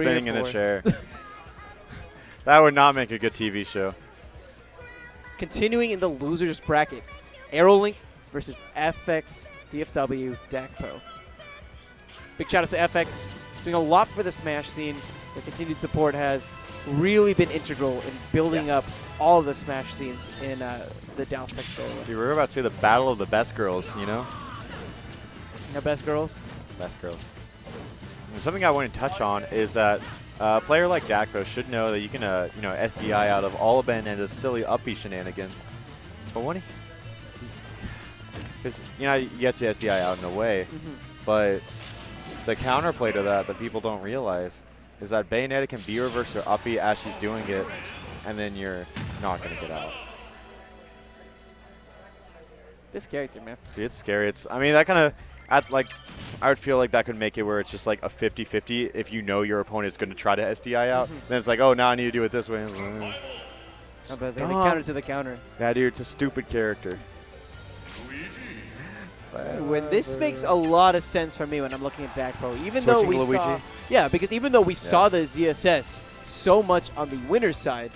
spinning in a chair. That would not make a good TV show. Continuing in the losers bracket, AeroLink versus FX DFW Dakpo. Big shout out to FX, doing a lot for the Smash scene. The continued support has really been integral in building up all of the Smash scenes in the Dallas, Texas area. Dude, we're about to see the battle of the best girls, you know? The best girls? Best girls. And something I want to touch on is that a player like Dakpo should know that you can, SDI out of all of Bayonetta's silly uppy shenanigans. But when because, you get to SDI out in a way, but the counterplay to that people don't realize is that Bayonetta can be reverse her uppy as she's doing it, and then you're not going to get out. This character, man. Dude, it's scary. I mean, that kind of, I would feel like that could make it where it's just like a 50-50 if you know your opponent's going to try to SDI out. Then it's like, oh, now I need to do it this way. The counter to the counter. Yeah, dude, it's a stupid character. When this makes a lot of sense for me when I'm looking at Dakpo, even though we saw, because even though we saw the ZSS so much on the winner's side,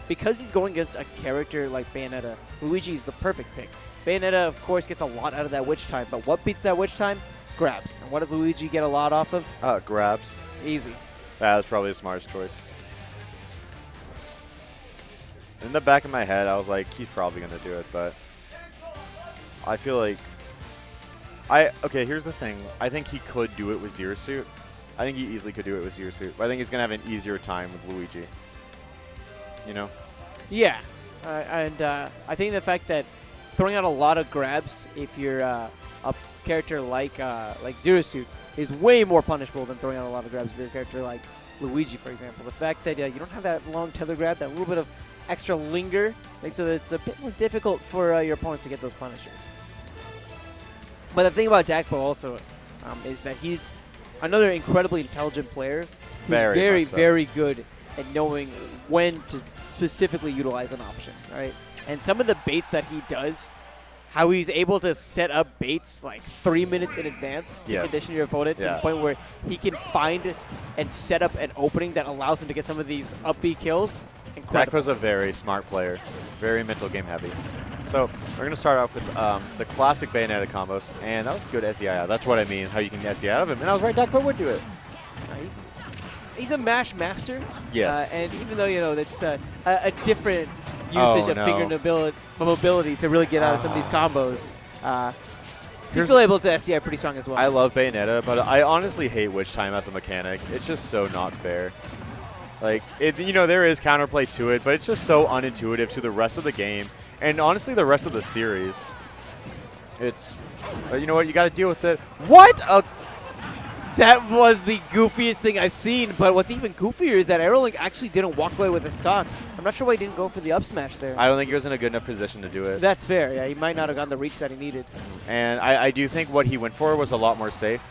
because he's going against a character like Bayonetta, Luigi's the perfect pick. Bayonetta, of course, gets a lot out of that witch time, but what beats that witch time? Grabs. And what does Luigi get a lot off of? Grabs. Easy. Yeah, that's probably the smartest choice. In the back of my head, I was like, he's probably going to do it, but I feel like okay, here's the thing. I think he could do it with Zero Suit. I think he easily could do it with Zero Suit, but I think he's going to have an easier time with Luigi. You know? Yeah. I think the fact that throwing out a lot of grabs if you're a character like Zero Suit is way more punishable than throwing out a lot of grabs if you're a character like Luigi, for example. The fact that you don't have that long tether grab, that little bit of extra linger, makes it it's a bit more difficult for your opponents to get those punishers. But the thing about Dakpo also is that he's another incredibly intelligent player who's very good at knowing when to specifically utilize an option, right? And some of the baits that he does, how he's able to set up baits like 3 minutes in advance to condition your opponent to the point where he can find and set up an opening that allows him to get some of these up B kills. Incredible. Dakpo's a very smart player, very mental game heavy. So we're going to start off with the classic Bayonetta combos, and that was good SDI out. That's what I mean, how you can SDI out of him. And I was right, Dakpo would do it. He's a mash master. Yes. And even though, that's a different usage of finger mobility to really get out of some of these combos, he's still able to SDI pretty strong as well. I love Bayonetta, but I honestly hate witch time as a mechanic. It's just so not fair. Like, there is counterplay to it, but it's just so unintuitive to the rest of the game. And honestly, the rest of the series. It's, you know what, you got to deal with it. What? That was the goofiest thing I've seen, but what's even goofier is that AeroLink actually didn't walk away with a stock. I'm not sure why he didn't go for the up smash there. I don't think he was in a good enough position to do it. That's fair. Yeah, he might not have gotten the reach that he needed. And I do think what he went for was a lot more safe,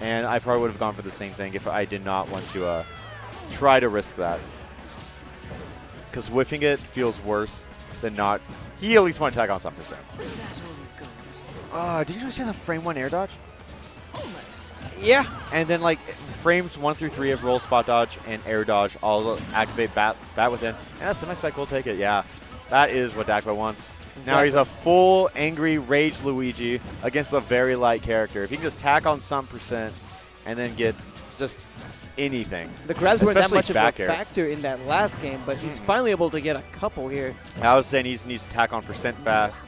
and I probably would have gone for the same thing if I did not want to try to risk that. Because whiffing it feels worse than not. He at least want to tag on some percent. Did you know she has a frame 1 air dodge? Yeah. And then, frames 1 through 3 of roll, spot dodge, and air dodge all activate bat within. And that semi-spec will take it, yeah. That is what Dakpo wants. Exactly. Now he's a full, angry, rage Luigi against a very light character. If he can just tack on some percent and then get just anything. The grabs weren't that much of a factor in that last game, but he's finally able to get a couple here. I was saying he needs to tack on percent fast.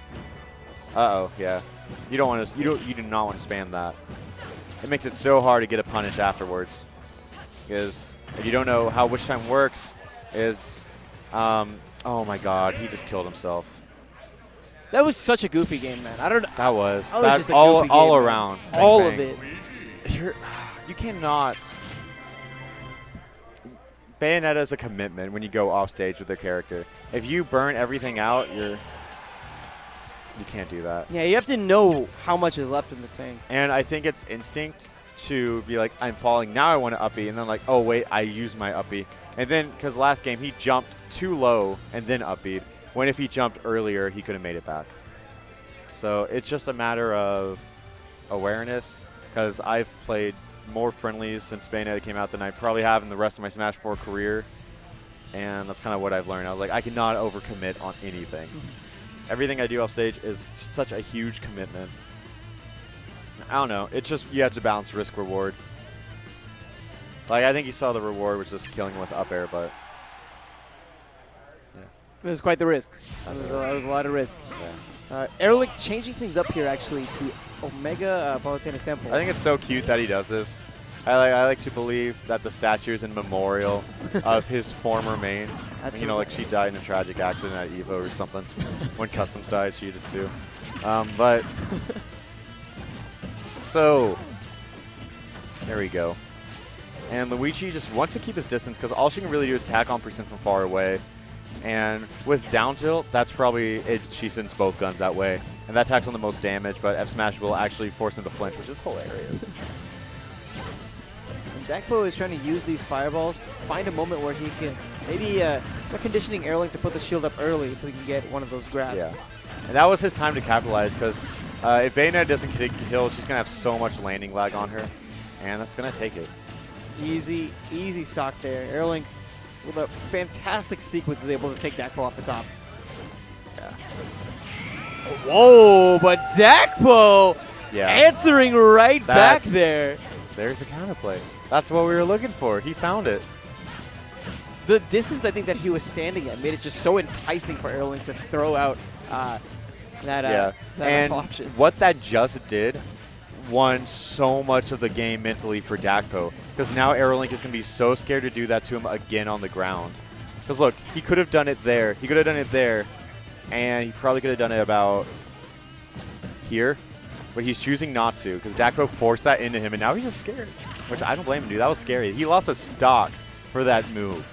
Uh-oh, yeah. You don't want to. You do not want to spam that. It makes it so hard to get a punish afterwards. Because if you don't know how witch time works, oh my God, he just killed himself. That was such a goofy game, man. That was just a all goofy game, around. Bang, all of it. You cannot. Bayonetta is a commitment when you go off stage with their character. If you burn everything out, you can't do that. Yeah, you have to know how much is left in the tank. And I think it's instinct to be like, I'm falling, now I want to uppy, and then like, oh wait, I used my uppy. And then, because last game he jumped too low and then uppied, when if he jumped earlier, he could have made it back. So it's just a matter of awareness, because I've played more friendlies since Bayonetta came out than I probably have in the rest of my Smash 4 career. And that's kind of what I've learned. I was like, I cannot overcommit on anything. Everything I do off stage is such a huge commitment. I don't know. It's just, you have to balance risk-reward. Like, I think you saw the reward was just killing with up air, but... yeah. It was quite the risk. That was a lot of risk. Yeah. AeroLink changing things up here, actually, to Omega Palutena's Temple. I think it's so cute that he does this. I like to believe that the statue is in memorial of his former main. That's You know, like she died in a tragic accident at EVO or something. When Customs died, she did too. But so there we go. And Luigi just wants to keep his distance because all she can really do is tack on percent from far away. And with down tilt, that's probably it. She sends both guns that way, and that tacks on the most damage. But F smash will actually force him to flinch, which is hilarious. Dakpo is trying to use these fireballs, find a moment where he can maybe start conditioning AeroLink to put the shield up early so he can get one of those grabs. Yeah. And that was his time to capitalize because if Bayonetta doesn't kill, she's going to have so much landing lag on her, and that's going to take it. Easy stock there. AeroLink, with a fantastic sequence, is able to take Dakpo off the top. Yeah. Whoa, but Dakpo answering right back That's- there. There's the counterplay. That's what we were looking for. He found it. The distance I think that he was standing at made it just so enticing for AeroLink to throw out that and option. what that just did won so much of the game mentally for Dakpo because now AeroLink is going to be so scared to do that to him again on the ground. Because look, he could have done it there. He could have done it there, and he probably could have done it about here. But he's choosing not to because Dakpo forced that into him, and now he's just scared. Which I don't blame him, dude. That was scary. He lost a stock for that move.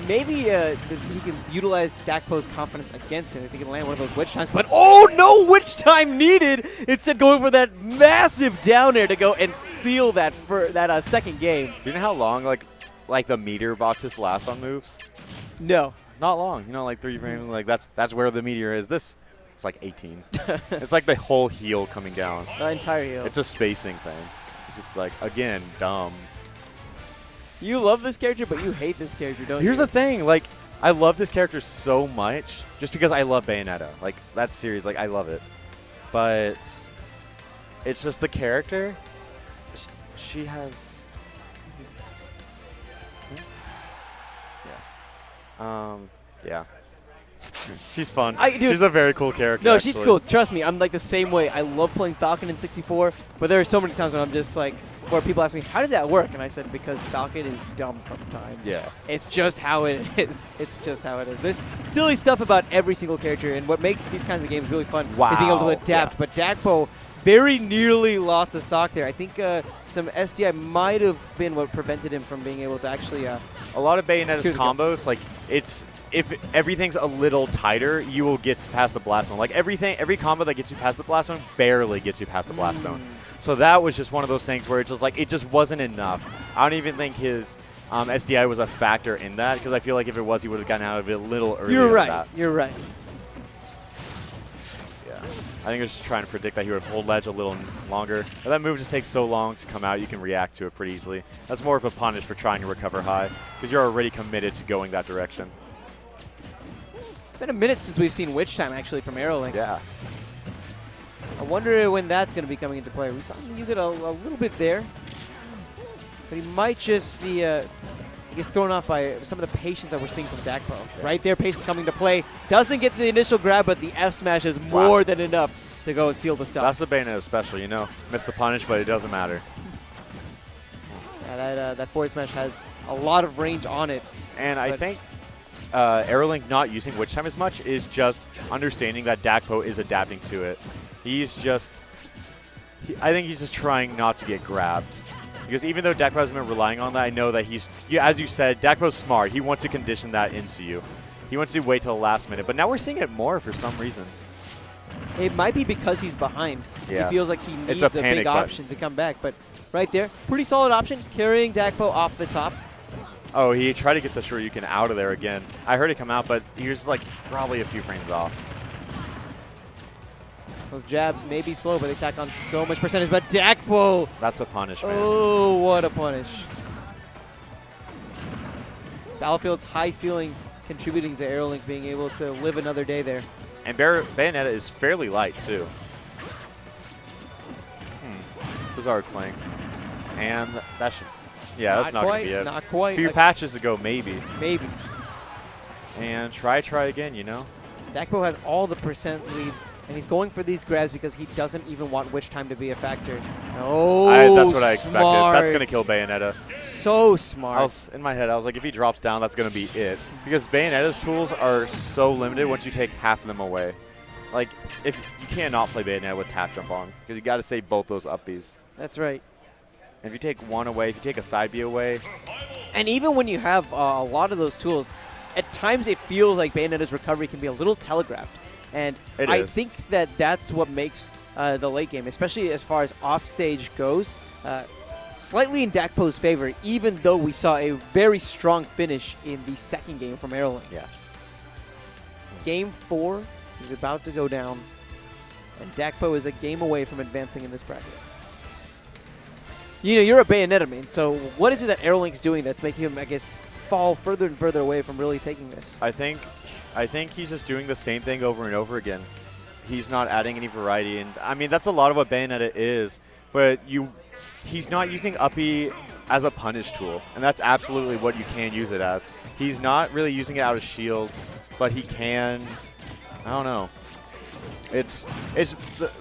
Maybe he can utilize Dakpo's confidence against him if he can land one of those witch times. But oh, no witch time needed! Instead, going for that massive down air to go and seal that for that second game. Do you know how long like the meteor boxes last on moves? No, Not long. You know, like 3 frames. Like that's where the meteor is. This. It's like 18. It's like the whole heel coming down. the entire heel. It's a spacing thing. It's just like, again, dumb. You love this character, but you hate this character, don't Here's you? the thing. Like, I love this character so much just because I love Bayonetta. Like, that series, like, I love it. But it's just the character. She has... Yeah. Yeah. She's fun. She's a very cool character. No, actually. she's cool. Trust me, I'm like the same way. I love playing Falcon in 64, but there are so many times when I'm just like, where people ask me, how did that work? And I said, because Falcon is dumb sometimes. Yeah. It's just how it is. It's just how it is. There's silly stuff about every single character, and what makes these kinds of games really fun is being able to adapt. Yeah. But Dakpo very nearly lost the stock there. I think some SDI might have been what prevented him from being able to actually... a lot of Bayonetta's combos, like, it's... If everything's a little tighter, you will get past the blast zone. Like every combo that gets you past the blast zone barely gets you past the blast zone. So that was just one of those things where it's just like it just wasn't enough. I don't even think his SDI was a factor in that because I feel like if it was, he would have gotten out of it a little earlier. You're right. Than that. You're right. Yeah, I think I was just trying to predict that he would hold ledge a little longer. But that move just takes so long to come out, you can react to it pretty easily. That's more of a punish for trying to recover high because you're already committed to going that direction. It's been a minute since we've seen Witch Time, actually, from AeroLink. Yeah. I wonder when that's going to be coming into play. We saw him use it a little bit there. But he might just be, I guess, thrown off by some of the patience that we're seeing from Dakpo. Yeah. Right there, patience coming to play. Doesn't get the initial grab, but the F smash is more than enough to go and seal the stop. That's the Bayonetta special, you know. Missed the punish, but it doesn't matter. Yeah, that forward smash has a lot of range on it. And I think AeroLink not using Witch Time as much is just understanding that Dakpo is adapting to it. He's just, I think he's just trying not to get grabbed. Because even though Dakpo hasn't been relying on that, I know that he's, as you said, Dakpo's smart. He wants to condition that into you. He wants to wait till the last minute. But now we're seeing it more for some reason. It might be because he's behind. Yeah. He feels like he needs It's a a big panic button. option to come back. But right there, pretty solid option, carrying Dakpo off the top. Oh, he tried to get the Shoryuken out of there again. I heard it come out, but he was like probably a few frames off. Those jabs may be slow, but they tack on so much percentage. But Dakpo! That's a punishment. Oh, what a punish. Battlefield's high ceiling contributing to AeroLink being able to live another day there. And Bayonetta is fairly light, too. Bizarre Clank. And that should... Yeah, that's not going to be it. Not quite. A few patches ago, maybe. Maybe. And try again, you know? Dakpo has all the percent lead, and he's going for these grabs because he doesn't even want witch time to be a factor. Oh, that's what I expected. Smart. That's going to kill Bayonetta. So smart. In my head, I was like, if he drops down, that's going to be it. Because Bayonetta's tools are so limited once you take half of them away. Like, if you cannot play Bayonetta with tap jump on, because you got to save both those up Bs. That's right. And if you take one away, if you take a side B away. And even when you have a lot of those tools, at times it feels like Bayonetta's recovery can be a little telegraphed. And I think that that's what makes the late game, especially as far as offstage goes, slightly in Dakpo's favor, even though we saw a very strong finish in the second game from AeroLink. Yes. Game 4 is about to go down, and Dakpo is a game away from advancing in this bracket. You know, you're a Bayonetta main, so what is it that AeroLink's doing that's making him, I guess, fall further and further away from really taking this? I think he's just doing the same thing over and over again. He's not adding any variety, and I mean that's a lot of what Bayonetta is. But he's not using uppy as a punish tool, and that's absolutely what you can use it as. He's not really using it out of shield, but he can. I don't know.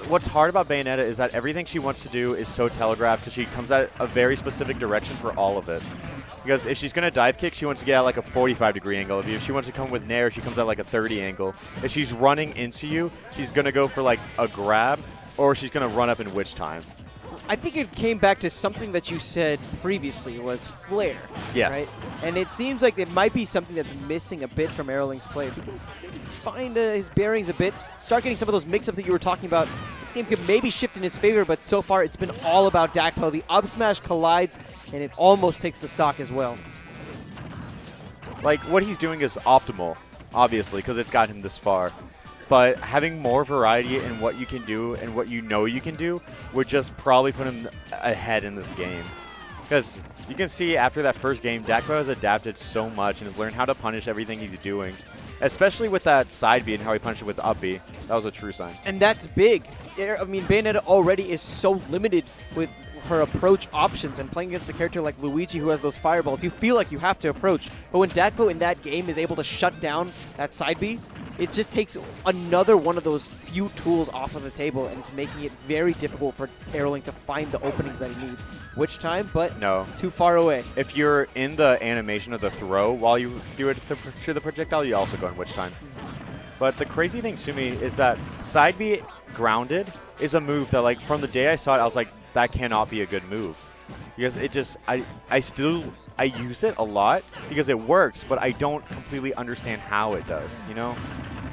What's hard about Bayonetta is that everything she wants to do is so telegraphed because she comes at a very specific direction for all of it. Because if she's going to dive kick, she wants to get at like a 45-degree angle of you. If she wants to come with Nair, she comes at like a 30 angle. If she's running into you, she's going to go for like a grab, or she's going to run up in witch time. I think it came back to something that you said previously was flare. Yes. Right? And it seems like it might be something that's missing a bit from AeroLink's play. If he can maybe find his bearings a bit, start getting some of those mix-ups that you were talking about, this game could maybe shift in his favor, but so far it's been all about Dakpo. The up smash collides, and it almost takes the stock as well. Like, what he's doing is optimal, obviously, because it's gotten him this far. But having more variety in what you can do and what you know you can do would just probably put him ahead in this game. Because you can see after that first game, Dakpo has adapted so much and has learned how to punish everything he's doing. Especially with that side B and how he punished it with up B. That was a true sign. And that's big. I mean, Bayonetta already is so limited with her approach options, and playing against a character like Luigi who has those fireballs, you feel like you have to approach. But when Dakpo in that game is able to shut down that side B, it just takes another one of those few tools off of the table, and it's making it very difficult for AeroLink to find the openings that he needs. Witch time, but no, too far away. If you're in the animation of the throw while you do it to the projectile, you also go in witch time. But the crazy thing to me is that side B grounded is a move that, like, from the day I saw it, I was like, that cannot be a good move. Because it just, I use it a lot because it works, but I don't completely understand how it does, you know?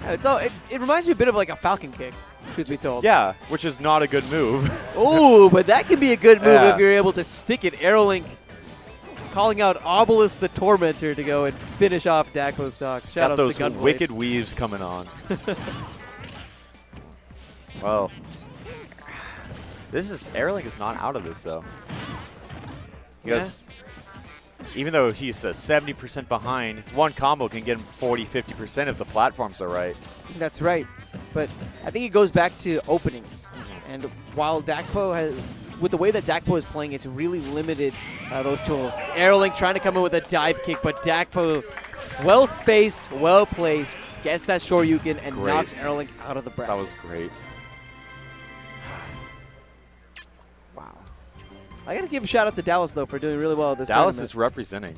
Yeah, it reminds me a bit of like a falcon kick, truth be told. Yeah, which is not a good move. Oh, but that can be a good move Yeah. if you're able to stick it. AeroLink calling out Obelisk the Tormentor to go and finish off Dakpo's stock. Shout Got out those to Gunblade. wicked weaves coming on. Well, AeroLink is not out of this though. Because even though he's 70% behind, one combo can get him 40-50% if the platforms are right. That's right. But I think it goes back to openings. And while Dakpo has, with the way that Dakpo is playing, it's really limited those tools. AeroLink trying to come in with a dive kick, but Dakpo, well spaced, well placed, gets that Shoryuken and knocks AeroLink out of the bracket. That was great. I got to give a shout out to Dallas, though, for doing really well at this Dallas tournament. is representing.